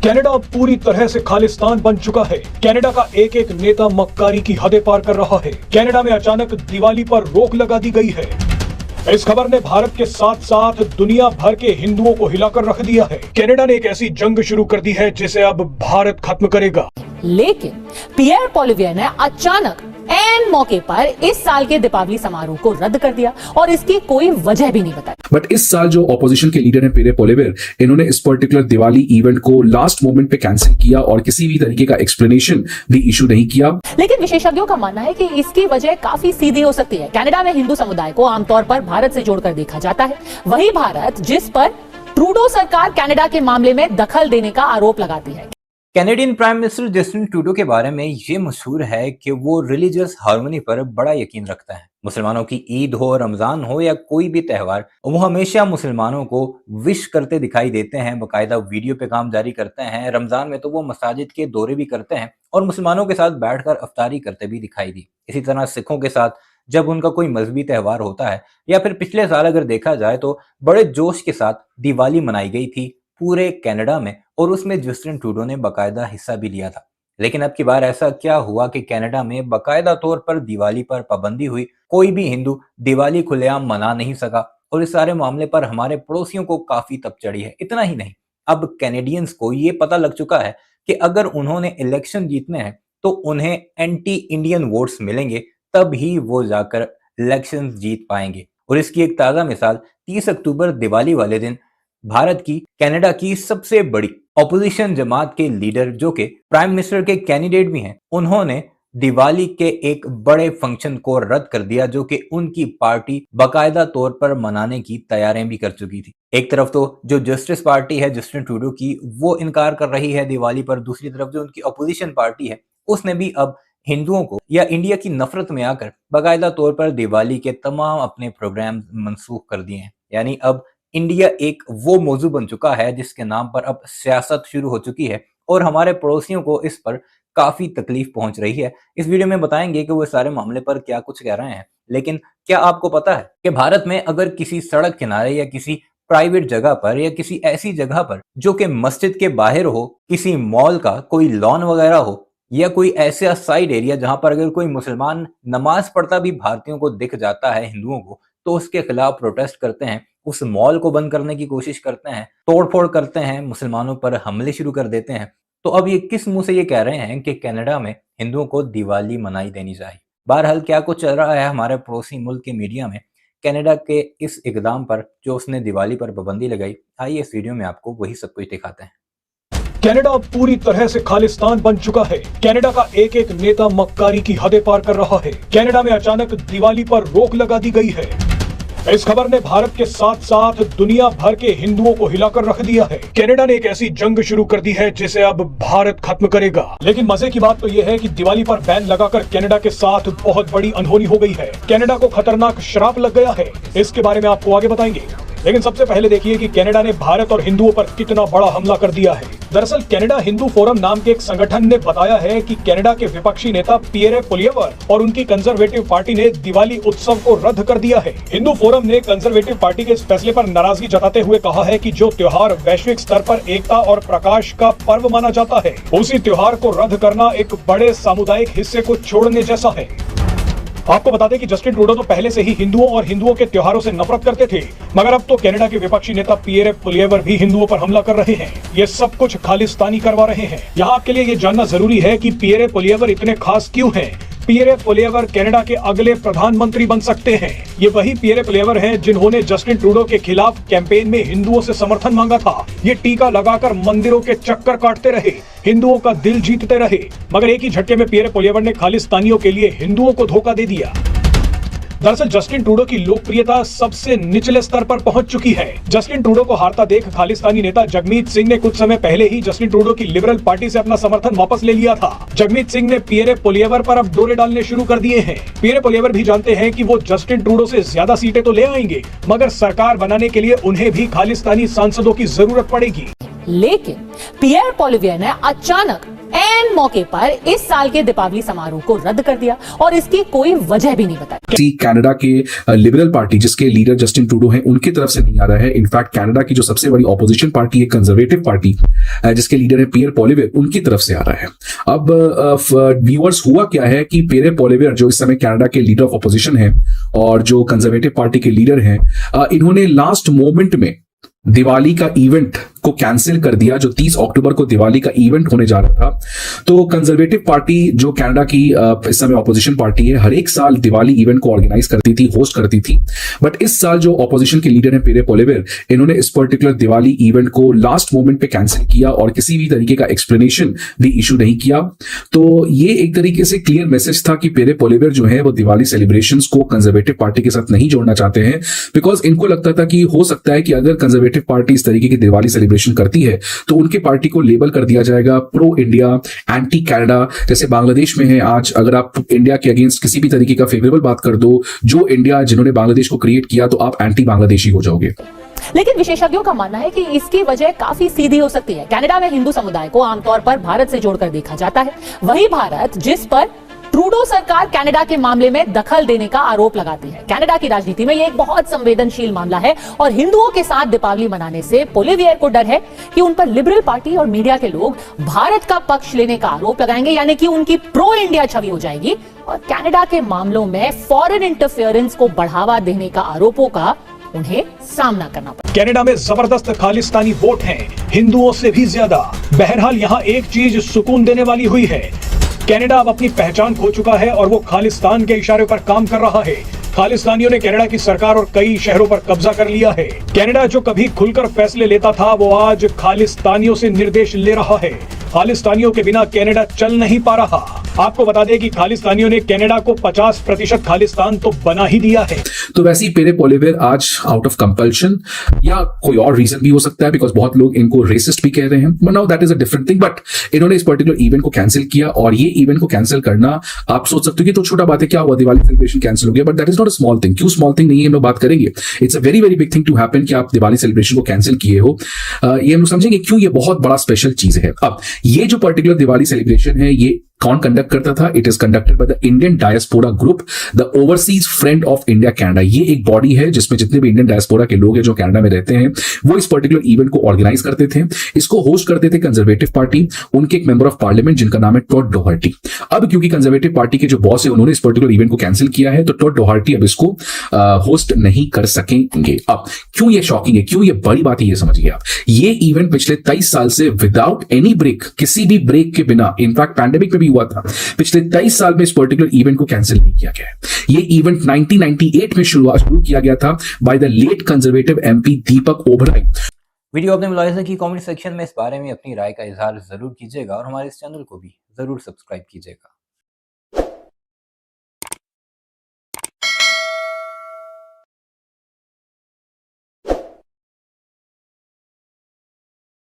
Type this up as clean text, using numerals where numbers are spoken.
Canada अब पूरी तरह से खालिस्तान बन चुका है। कनाडा का एक एक नेता मक्कारी की हदें पार कर रहा है। कनाडा में अचानक दिवाली पर रोक लगा दी गई है। इस खबर ने भारत के साथ साथ दुनिया भर के हिंदुओं को हिलाकर रख दिया है। कनाडा ने एक ऐसी जंग शुरू कर दी है जिसे अब भारत खत्म करेगा। लेकिन पियर पोलिवियर ने अचानक एन मौके पर इस साल के दीपावली समारोह को रद्द कर दिया और इसकी कोई वजह भी नहीं बताई। बट इस साल जो ऑपोजिशन के लीडर हैं पियर पोलिवियर, इन्होंने इस पर्टिकुलर दिवाली इवेंट को लास्ट मोमेंट पे कैंसिल किया और किसी भी तरीके का एक्सप्लेनेशन भी इशू नहीं किया। लेकिन विशेषज्ञों का मानना है कि इसकी वजह काफी सीधी हो सकती है। कनाडा में हिंदू समुदाय को आमतौर पर भारत से जोड़कर देखा जाता है। वही भारत जिस पर ट्रूडो सरकार कनाडा के मामले में दखल देने का आरोप लगाती है। Canadian prime minister Justin Trudeau के बारे में ये मशहूर है कि वो रिलीजियस हार्मनी पर बड़ा यकीन रखता है। मुसलमानों की ईद हो, रमजान हो या कोई भी त्यौहार, वो हमेशा मुसलमानों को विश करते दिखाई देते हैं। बाकायदा वीडियो पे काम जारी करते हैं। रमजान में तो वो मसाजिद के दौरे भी करते हैं और मुसलमानों के साथ बैठकर अफ्तारी करते भी दिखाई दी। इसी तरह सिखों के साथ जब उनका कोई मजहबी त्यौहार होता है या फिर पिछले साल अगर देखा जाए तो बड़े जोश के साथ दिवाली मनाई गई थी पूरे कनाडा में और उसमें जस्टिन ट्रूडो ने बाकायदा हिस्सा भी लिया था। लेकिन अब की बार ऐसा क्या हुआ कि कनाडा में बाकायदा तौर पर दिवाली पर पाबंदी हुई। कोई भी हिंदू दिवाली खुलेआम मना नहीं सका और इस सारे मामले पर हमारे पड़ोसियों को काफी तप चढ़ी है। इतना ही नहीं, अब कैनेडियंस को ये पता लग चुका है कि अगर उन्होंने इलेक्शन जीतने हैं तो उन्हें एंटी इंडियन वोट्स मिलेंगे, तब ही वो जाकर इलेक्शन जीत पाएंगे। और इसकी एक ताजा मिसाल 30 अक्टूबर दिवाली वाले दिन भारत की कनाडा की सबसे बड़ी ऑपोजिशन जमात के लीडर जो कि प्राइम मिनिस्टर के कैंडिडेट भी हैं, उन्होंने दिवाली के एक बड़े फंक्शन को रद्द कर दिया जो कि उनकी पार्टी बाकायदा तौर पर मनाने की तैयारियां भी कर चुकी थी। एक तरफ तो जो जस्टिस पार्टी है जस्टिन ट्रूडो की, वो इनकार कर रही है दिवाली पर। दूसरी तरफ जो उनकी ऑपोजिशन पार्टी है उसने भी अब हिंदुओं को या इंडिया की नफरत में आकर बाकायदा तौर पर दिवाली के तमाम अपने प्रोग्राम मनसूख कर दिए हैं। यानी अब इंडिया एक वो मौजू बन चुका है जिसके नाम पर अब सियासत शुरू हो चुकी है और हमारे पड़ोसियों को इस पर काफी तकलीफ पहुंच रही है। इस वीडियो में बताएंगे कि वो सारे मामले पर क्या कुछ कह रहे हैं। लेकिन क्या आपको पता है कि भारत में अगर किसी सड़क किनारे या किसी प्राइवेट जगह पर या किसी ऐसी जगह पर जो कि मस्जिद के बाहर हो, किसी मॉल का कोई लॉन वगैरह हो या कोई ऐसा साइड एरिया जहां पर अगर कोई मुसलमान नमाज पढ़ता भी भारतीयों को दिख जाता है, हिंदुओं को, तो उसके खिलाफ प्रोटेस्ट करते हैं, उस मॉल को बंद करने की कोशिश करते हैं, तोड़फोड़ करते हैं, मुसलमानों पर हमले शुरू कर देते हैं। तो अब ये किस मुंह से ये कह रहे हैं कि कनाडा में हिंदुओं को दिवाली मनाई देनी चाहिए। बहरहाल क्या कुछ चल रहा है हमारे पड़ोसी मुल्क के मीडिया में कनाडा के इस इकदाम पर जो उसने दिवाली पर पाबंदी लगाई, आइए इस वीडियो में आपको वही सब कुछ दिखाते हैं। कनाडा अब पूरी तरह से खालिस्तान बन चुका है। कनाडा का एक एक नेता मक्कारी की हदें पार कर रहा है। कनाडा में अचानक दिवाली पर रोक लगा दी गई है। इस खबर ने भारत के साथ साथ दुनिया भर के हिंदुओं को हिलाकर रख दिया है। कनाडा ने एक ऐसी जंग शुरू कर दी है जिसे अब भारत खत्म करेगा। लेकिन मजे की बात तो यह है कि दिवाली पर बैन लगाकर कनाडा के साथ बहुत बड़ी अनहोनी हो गई है। कनाडा को खतरनाक श्राप लग गया है। इसके बारे में आपको आगे बताएंगे। लेकिन सबसे पहले देखिए कि कनाडा ने भारत और हिंदुओं पर कितना बड़ा हमला कर दिया है। दरअसल कनाडा हिंदू फोरम नाम के एक संगठन ने बताया है कि कनाडा के विपक्षी नेता पियर पोलिवियर और उनकी कंजर्वेटिव पार्टी ने दिवाली उत्सव को रद्द कर दिया है। हिंदू फोरम ने कंजर्वेटिव पार्टी के इस फैसले पर नाराजगी जताते हुए कहा है कि जो त्योहार वैश्विक स्तर पर एकता और प्रकाश का पर्व माना जाता है, उसी त्योहार को रद्द करना एक बड़े सामुदायिक हिस्से को छोड़ने जैसा है। आपको बता दें कि जस्टिन ट्रूडो तो पहले से ही हिंदुओं और हिंदुओं के त्योहारों से नफरत करते थे, मगर अब तो कनाडा के विपक्षी नेता पियर पोलिवियर भी हिंदुओं पर हमला कर रहे हैं। ये सब कुछ खालिस्तानी करवा रहे हैं। यहाँ आपके लिए ये जानना जरूरी है कि पियर पोलिवियर इतने खास क्यों हैं। पियर पोलिवियर कनाडा के अगले प्रधानमंत्री बन सकते हैं। ये वही पियर पोलिवियर हैं जिन्होंने जस्टिन ट्रूडो के खिलाफ कैंपेन में हिंदुओं से समर्थन मांगा था। ये टीका लगाकर मंदिरों के चक्कर काटते रहे, हिंदुओं का दिल जीतते रहे, मगर एक ही झटके में पियर पोलिवियर ने खालिस्तानियों के लिए हिंदुओं को धोखा दे दिया। दरअसल जस्टिन ट्रूडो की लोकप्रियता सबसे निचले स्तर पर पहुंच चुकी है। जस्टिन ट्रूडो को हारता देख खालिस्तानी नेता जगमीत सिंह ने कुछ समय पहले ही जस्टिन ट्रूडो की लिबरल पार्टी से अपना समर्थन वापस ले लिया था। जगमीत सिंह ने पियर पोलिवियर पर अब डोरे डालने शुरू कर दिए हैं। पियर पोलिवियर भी जानते हैं कि वो जस्टिन ट्रूडो से ज्यादा सीटें तो ले आएंगे, मगर सरकार बनाने के लिए उन्हें भी खालिस्तानी सांसदों की जरूरत पड़ेगी। लेकिन पियर पोलिवियर ने अचानक एन मौके पर इस साल के दीपावली समारोह को रद्द कर दिया और इसकी कोई वजह भी नहीं बताई। कनाडा के लिबरल पार्टी जिसके लीडर जस्टिन ट्रूडो हैं उनकी तरफ से नहीं आ रहा है। इनफैक्ट कनाडा की जो सबसे बड़ी ऑपोजिशन पार्टी है कंजर्वेटिव पार्टी जिसके लीडर है पियर पोलिवेयर उनकी तरफ से आ रहा है। अब व्यूअर्स हुआ क्या है कि पियर पोलिवेयर जो इस समय कनाडा के लीडर ऑफ ऑपोजिशन है और जो कंजर्वेटिव पार्टी के लीडर हैं इन्होंने लास्ट मोमेंट में दिवाली का इवेंट को कैंसिल कर दिया। जो 30 अक्टूबर को दिवाली का इवेंट होने जा रहा था, तो कंजर्वेटिव पार्टी जो कनाडा की इस समय ऑपोजिशन पार्टी है हर एक साल दिवाली इवेंट को ऑर्गेनाइज करती थी, होस्ट करती थी। बट इस साल जो ऑपोजिशन के लीडर हैं पियर पोलिवेयर इन्होंने इस पर्टिकुलर दिवाली इवेंट को लास्ट मोमेंट पे कैंसिल किया और किसी भी तरीके का एक्सप्लेनेशन भी इशू नहीं किया। तो ये एक तरीके से क्लियर मैसेज था कि पियर पोलिवेयर जो है वो दिवाली सेलिब्रेशंस को कंजर्वेटिव पार्टी के साथ नहीं जोड़ना चाहते हैं, बिकॉज इनको लगता था कि हो सकता है कि अगर कंजर्वेटिव पार्टी इस तरीके की दिवाली सेलिब्रेशन करती है तो उनके पार्टी को लेबल कर दिया जाएगा प्रो इंडिया, एंटी कनाडा। जैसे बांग्लादेश में है आज, अगर आप इंडिया के अगेंस्ट किसी भी तरीके का फेवरेबल बात कर दो, जो इंडिया जिन्होंने बांग्लादेश को क्रिएट किया, तो आप एंटी बांग्लादेशी हो जाओगे। लेकिन विशेषज्ञों का मानना है कि इसकी वजह काफी सीधी हो सकती है। कनाडा में हिंदू समुदाय को आमतौर पर भारत से जोड़कर देखा जाता है। वही भारत जिस पर ट्रूडो सरकार कनाडा के मामले में दखल देने का आरोप लगाती है। कनाडा की राजनीति में यह एक बहुत संवेदनशील मामला है और हिंदुओं के साथ दीपावली मनाने से पोलिवेयर को डर है कि उन पर लिबरल पार्टी और मीडिया के लोग भारत का पक्ष लेने का आरोप लगाएंगे, यानी कि उनकी प्रो इंडिया छवि हो जाएगी और कनाडा के मामलों में फॉरेन इंटरफेरेंस को बढ़ावा देने का आरोपों का उन्हें सामना करना पड़ा। कनाडा में जबरदस्त खालिस्तानी वोट हैं, हिंदुओं से भी ज्यादा। बहरहाल यहाँ एक चीज सुकून देने वाली हुई है, कनाडा अब अपनी पहचान खो चुका है और वो खालिस्तान के इशारे पर काम कर रहा है। खालिस्तानियों ने कनाडा की सरकार और कई शहरों पर कब्जा कर लिया है। कनाडा जो कभी खुलकर फैसले लेता था वो आज खालिस्तानियों से निर्देश ले रहा है। खालिस्तानियों के बिना कनाडा चल नहीं पा रहा। आपको बता दें कि खालिस्तानियों ने कनाडा को 50% खालिस्तान तो बना ही दिया है। तो वैसे ही पियर पोलिवेयर आज आउट ऑफ कंपल्शन या कोई और रीजन भी हो सकता है, बिकॉज बहुत लोग इनको रेसिस्ट भी कह रहे हैं, but now that is a different thing. But इन्होंने इस पर्टिकुलर इवेंट को कैंसिल किया और ये इवेंट को कैंसिल करना आप सोच सकते हो कि तो छोटा बात है, क्या हुआ, दिवाली सेलिब्रेशन कैंसिल हो गया, but that is not a small thing. क्यों स्मॉल थिंग नहीं है, हम लोग बात करेंगे। It's a very very big thing to happen कि आप दिवाली सेलिब्रेशन को कैंसिल किए हो। ये हम लोग समझेंगे क्यों ये बहुत बड़ा स्पेशल चीज है। अब ये जो पर्टिकुलर दिवाली सेलिब्रेशन है ये कौन कंडक्ट करता था? It is conducted by the Indian diaspora group, the overseas friend of India Canada. ये एक बॉडी है जिसमें जितने भी इंडियन डायस्पोरा के लोग हैं जो कनाडा में रहते हैं वो इस पर्टिकुलर इवेंट को ऑर्गेनाइज करते थे। इसको होस्ट करते थे कंजर्वेटिव पार्टी, उनके एक मेंबर ऑफ पार्लियामेंट जिनका नाम है टॉड डोहर्टी। अब क्योंकि कंजर्वेटिव पार्टी के जो बॉस है उन्होंने इस पर्टिकुलर इवेंट को कैंसिल किया है, तो टॉड डोहर्टी अब इसको होस्ट नहीं कर सकेंगे। अब क्यों ये शॉकिंग है, क्यों ये बड़ी बात है, ये समझिए आप। ये इवेंट पिछले 23 साल से विदाउट एनी ब्रेक, किसी भी ब्रेक के बिना, इनफैक्ट पैंडेमिक में भी हुआ था, पिछले 23 साल में इस पर्टिकुलर इवेंट को कैंसिल नहीं किया गया है। ये इवेंट 1998 में शुरू किया गया था by the late Conservative MP Deepak Oberoi. Video आपने मुलाहिजा की, कमेंट सेक्शन में इस बारे में अपनी राय का इजहार जरूर कीजिएगा और हमारे इस चैनल को भी जरूर सब्सक्राइब कीजिएगा।